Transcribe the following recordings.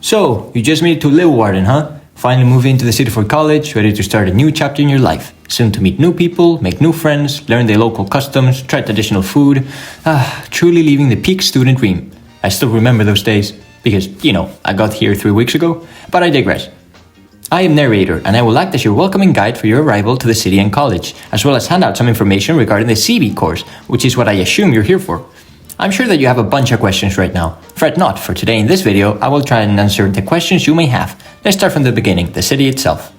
So, you just made it to Leeuwarden, huh? Finally moved into the city for college, ready to start a new chapter in your life. Soon to meet new people, make new friends, learn their local customs, try traditional food. Truly living the peak student dream. I still remember those days, because, I got here 3 weeks ago, but I digress. I am narrator, and I will act as your welcoming guide for your arrival to the city and college, as well as hand out some information regarding the CB course, which is what I assume you're here for. I'm sure that you have a bunch of questions right now. Fret not, for today in this video, I will try and answer the questions you may have. Let's start from the beginning, the city itself.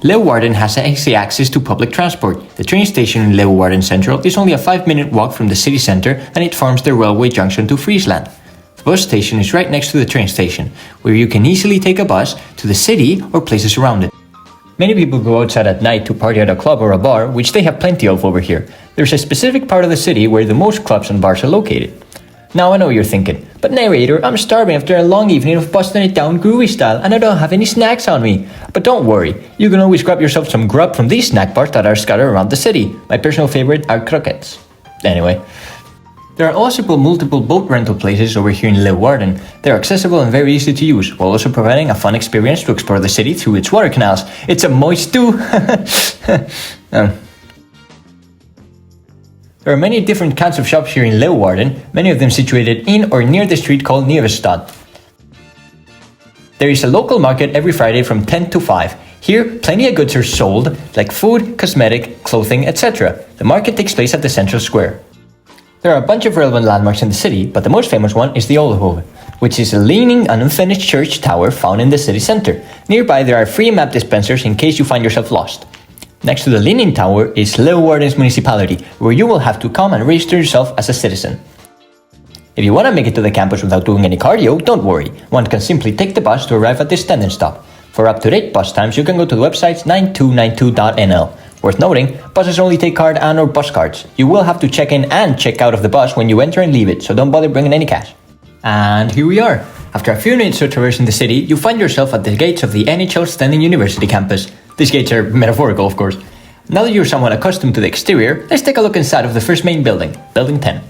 Leeuwarden has easy access to public transport. The train station in Leeuwarden Central is only a 5-minute walk from the city center, and it forms the railway junction to Friesland. The bus station is right next to the train station, where you can easily take a bus to the city or places around it. Many people go outside at night to party at a club or a bar, which they have plenty of over here. There's a specific part of the city where the most clubs and bars are located. Now I know you're thinking, but narrator, I'm starving after a long evening of busting it down groovy style and I don't have any snacks on me. But don't worry, you can always grab yourself some grub from these snack bars that are scattered around the city. My personal favorite are croquettes. Anyway. There are also multiple boat rental places over here in Leeuwarden. They're accessible and very easy to use, while also providing a fun experience to explore the city through its water canals. It's a moist too. There are many different kinds of shops here in Leeuwarden, many of them situated in or near the street called Nieuwestad. There is a local market every Friday from 10 to 5. Here, plenty of goods are sold, like food, cosmetic, clothing, etc. The market takes place at the central square. There are a bunch of relevant landmarks in the city, but the most famous one is the Oldenhoven, which is a leaning and unfinished church tower found in the city center. Nearby there are free map dispensers in case you find yourself lost. Next to the Leaning Tower is Leeuwarden's municipality, where you will have to come and register yourself as a citizen. If you want to make it to the campus without doing any cardio, don't worry. One can simply take the bus to arrive at the Stenden stop. For up-to-date bus times, you can go to the website 9292.nl. Worth noting, buses only take card and or bus cards. You will have to check in and check out of the bus when you enter and leave it, so don't bother bringing any cash. And here we are. After a few minutes of traversing the city, you find yourself at the gates of the NHL Stenden University campus. These gates are metaphorical, of course. Now that you're somewhat accustomed to the exterior, let's take a look inside of the first main building, Building 10.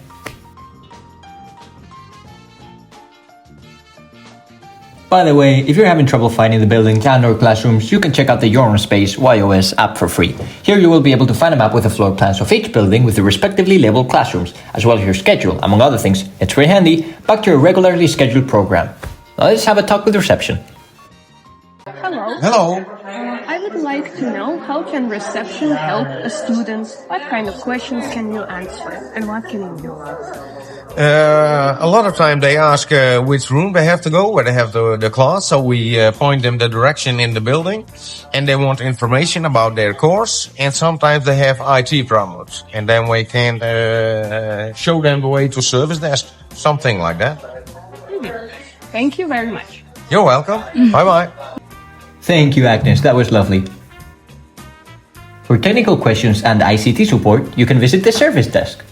By the way, if you're having trouble finding the buildings and or classrooms, you can check out the Your Own Space YOS app for free. Here you will be able to find a map with the floor plans of each building with the respectively labeled classrooms, as well as your schedule, among other things. It's very handy, back to your regularly scheduled program. Now let's have a talk with reception. Hello. Hello. I would like to know, how can reception help a student? What kind of questions can you answer? And what can you do? A lot of time they ask which room they have to go, where they have the class, so we point them the direction in the building, and they want information about their course, and sometimes they have IT problems, and then we can show them the way to service desk, something like that. Thank you very much. You're welcome. Bye-bye. Thank you, Agnes, that was lovely. For technical questions and ICT support, you can visit the service desk.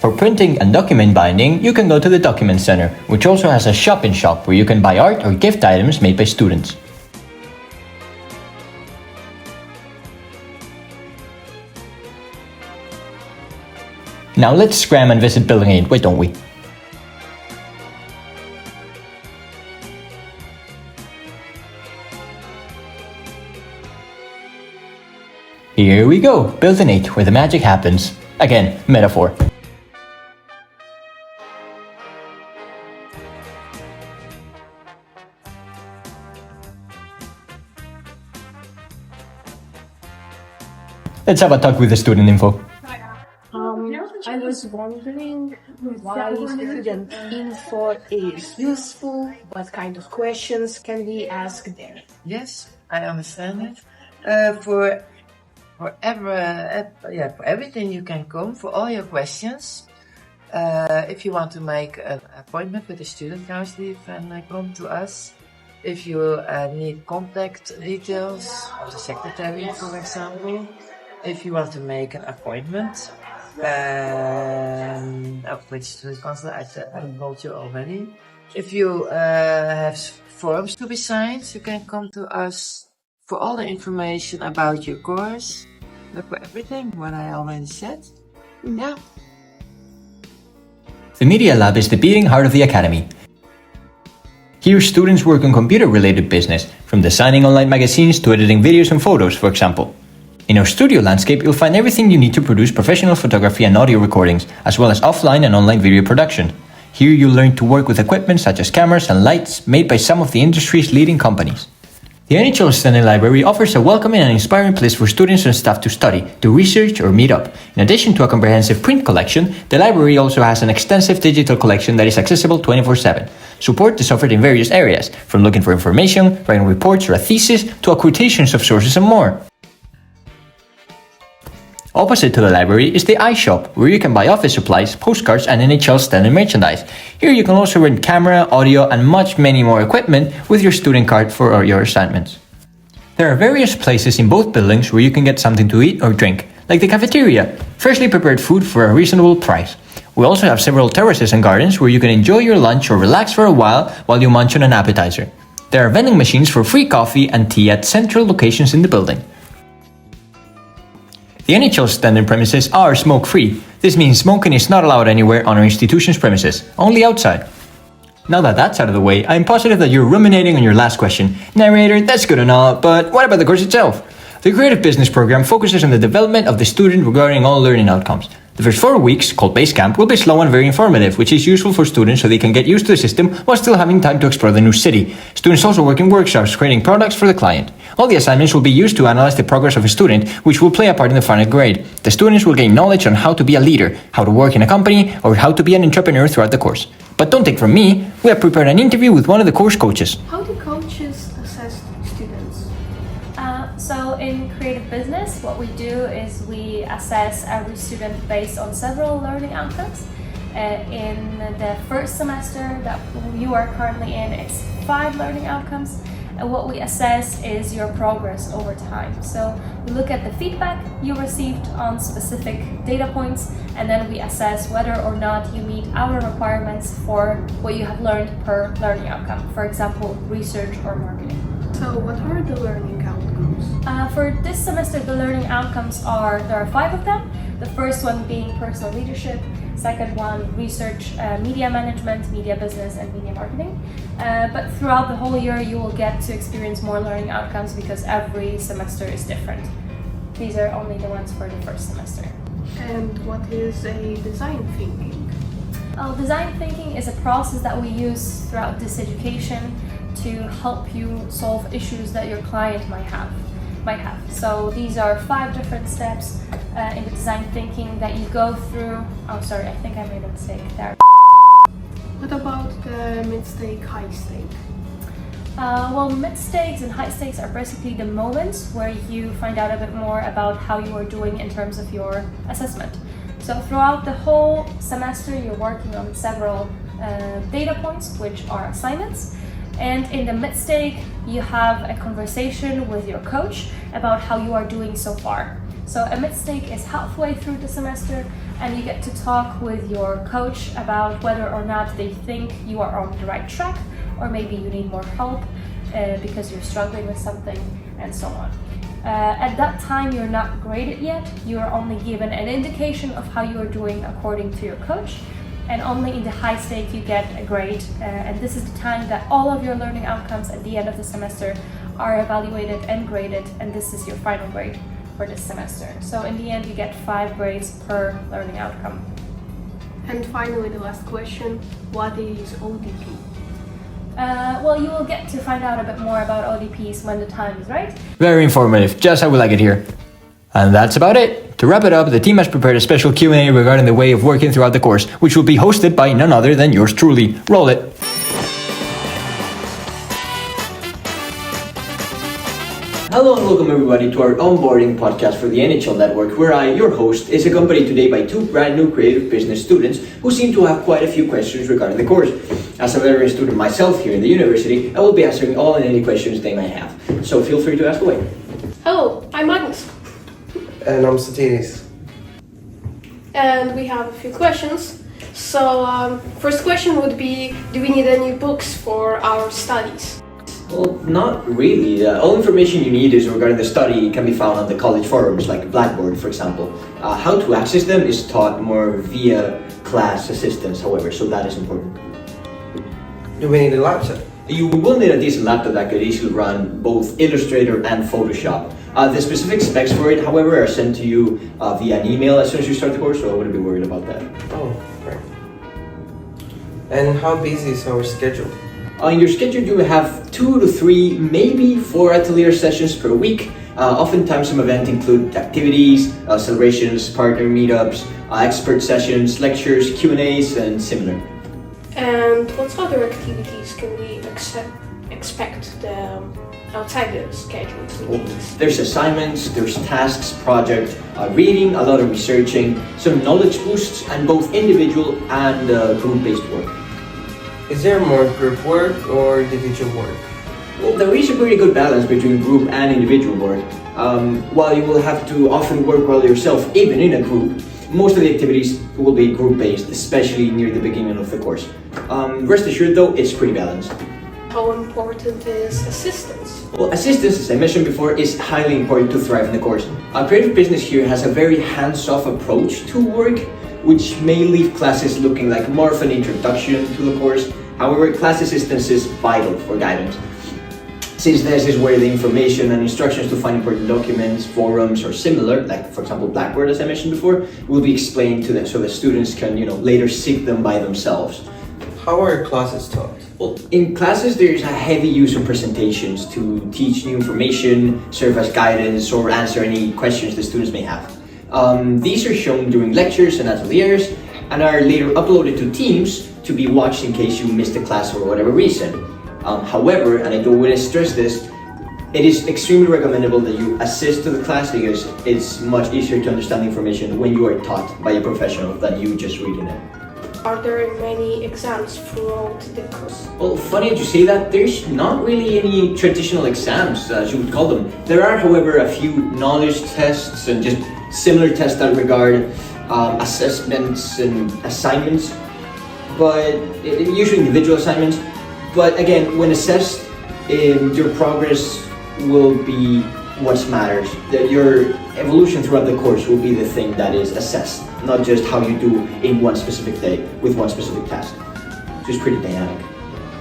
For printing and document binding, you can go to the Document Center, which also has a shop-in-shop where you can buy art or gift items made by students. Now let's scram and visit Building 8, why don't we? Here we go, Building 8, where the magic happens. Again, metaphor. Let's have a talk with the student info. I was wondering why student info is useful. What kind of questions can we ask there? Yes, I understand it. For everything you can come, for all your questions. If you want to make an appointment with the student council, you can come to us. If you need contact details of the secretary, for example. If you want to make an appointment, of which student council I told you already. If you have forms to be signed, you can come to us For all the information about your course, for everything what I already said. Yeah. The Media Lab is the beating heart of the Academy. Here students work on computer-related business, from designing online magazines to editing videos and photos, for example. In our studio landscape, you'll find everything you need to produce professional photography and audio recordings, as well as offline and online video production. Here you'll learn to work with equipment such as cameras and lights made by some of the industry's leading companies. The NHL Stenden Library offers a welcoming and inspiring place for students and staff to study, do research or meet up. In addition to a comprehensive print collection, the library also has an extensive digital collection that is accessible 24/7. Support is offered in various areas, from looking for information, writing reports or a thesis, to quotations of sources and more. Opposite to the library is the iShop, where you can buy office supplies, postcards and NHL Stenden merchandise. Here you can also rent camera, audio and many more equipment with your student card for your assignments. There are various places in both buildings where you can get something to eat or drink, like the cafeteria, freshly prepared food for a reasonable price. We also have several terraces and gardens where you can enjoy your lunch or relax for a while you munch on an appetizer. There are vending machines for free coffee and tea at central locations in the building. The NHL Stenden premises are smoke-free. This means smoking is not allowed anywhere on our institution's premises, only outside. Now that that's out of the way, I'm positive that you're ruminating on your last question. Narrator, that's good and all, but what about the course itself? The Creative Business program focuses on the development of the student regarding all learning outcomes. The first 4 weeks, called Base Camp, will be slow and very informative, which is useful for students so they can get used to the system while still having time to explore the new city. Students also work in workshops creating products for the client. All the assignments will be used to analyze the progress of a student, which will play a part in the final grade. The students will gain knowledge on how to be a leader, how to work in a company, or how to be an entrepreneur throughout the course. But don't take from me, we have prepared an interview with one of the course coaches. How do coaches assess students? So in creative business, what we do is we assess every student based on several learning outcomes. In the first semester that you are currently in, it's 5 learning outcomes. And what we assess is your progress over time. So we look at the feedback you received on specific data points, and then we assess whether or not you meet our requirements for what you have learned per learning outcome. For example, research or marketing. So what are the learning outcomes? For this semester, the learning outcomes there are 5 of them. The first one being personal leadership, second one, research, media management, media business, and media marketing. But throughout the whole year, you will get to experience more learning outcomes because every semester is different. These are only the ones for the first semester. And what is a design thinking? Design thinking is a process that we use throughout this education to help you solve issues that your client might have. So these are 5 different steps in the design thinking that you go through. Oh, sorry, I think I made a mistake there. What about the mid-stake, high-stake? Well, mid-stakes and high stakes are basically the moments where you find out a bit more about how you are doing in terms of your assessment. So throughout the whole semester, you're working on several data points, which are assignments. And in the mid-stake, you have a conversation with your coach about how you are doing so far. So a mid-stake is halfway through the semester, and you get to talk with your coach about whether or not they think you are on the right track, or maybe you need more help because you're struggling with something, and so on. At that time, you're not graded yet. You are only given an indication of how you are doing according to your coach. And only in the high stake you get a grade, and this is the time that all of your learning outcomes at the end of the semester are evaluated and graded, and this is your final grade for this semester. So in the end you get 5 grades per learning outcome. And finally, the last question, what is ODP? Well, you will get to find out a bit more about ODPs when the time is right. Very informative, just how we like it here. And that's about it. To wrap it up, the team has prepared a special Q&A regarding the way of working throughout the course, which will be hosted by none other than yours truly. Roll it. Hello and welcome everybody to our onboarding podcast for the NHL Network, where I, your host, is accompanied today by 2 brand new creative business students who seem to have quite a few questions regarding the course. As a veteran student myself here in the university, I will be answering all and any questions they might have. So feel free to ask away. Hello, I'm Magnus. And I'm Sotiris. And we have a few questions. So, first question would be, do we need any books for our studies? Well, not really. All information you need is regarding the study can be found on the college forums, like Blackboard, for example. How to access them is taught more via class assistance, however, so that is important. Do we need a laptop? You will need a decent laptop that could easily run both Illustrator and Photoshop. The specific specs for it, however, are sent to you via an email as soon as you start the course, so I wouldn't be worried about that. Oh, right. And how busy is our schedule? In your schedule, you have 2 to 3, maybe 4 atelier sessions per week. Oftentimes, some events include activities, celebrations, partner meetups, expert sessions, lectures, Q&As, and similar. And what other activities can we expect outside the scheduled meetings? There's assignments, there's tasks, project, reading, a lot of researching, some knowledge boosts, and both individual and group-based work. Is there more group work or individual work? Well, there is a pretty good balance between group and individual work. While you will have to often work well yourself, even in a group, most of the activities will be group-based, especially near the beginning of the course. Rest assured though, it's pretty balanced. How important is assistance? Well, assistance, as I mentioned before, is highly important to thrive in the course. Creative business here has a very hands-off approach to work, which may leave classes looking like more of an introduction to the course. However, class assistance is vital for guidance, since this is where the information and instructions to find important documents, forums, or similar, like for example Blackboard, as I mentioned before, will be explained to them so the students can, later seek them by themselves. How are classes taught? Well, in classes, there's a heavy use of presentations to teach new information, serve as guidance, or answer any questions the students may have. These are shown during lectures and ateliers, and are later uploaded to Teams to be watched in case you missed a class for whatever reason. However, and I don't want to stress this, it is extremely recommendable that you assist to the class because it's much easier to understand the information when you are taught by a professional than you just reading it. Are there many exams throughout the course? Well, funny that you say that. There's not really any traditional exams, as you would call them. There are, however, a few knowledge tests and just similar tests that regard assessments and assignments, but usually individual assignments. But again, when assessed, your progress will be what matters. Your evolution throughout the course will be the thing that is assessed, not just how you do in one specific day with one specific task. Which is pretty dynamic.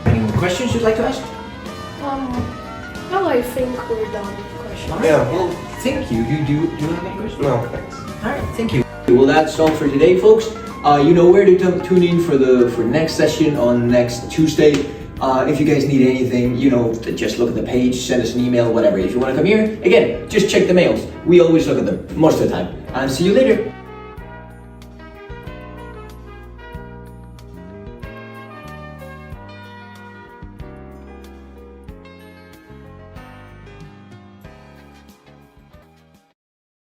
Any more questions you'd like to ask? No, I think we're done with questions. All right, Yeah. well, thank you. Do you have any questions? No, thanks. All right, thank you. Well, that's all for today, folks. You know where to tune in for next session on next Tuesday. If you guys need anything, just look at the page, send us an email, whatever. If you want to come here, again, just check the mails. We always look at them, most of the time. And see you later.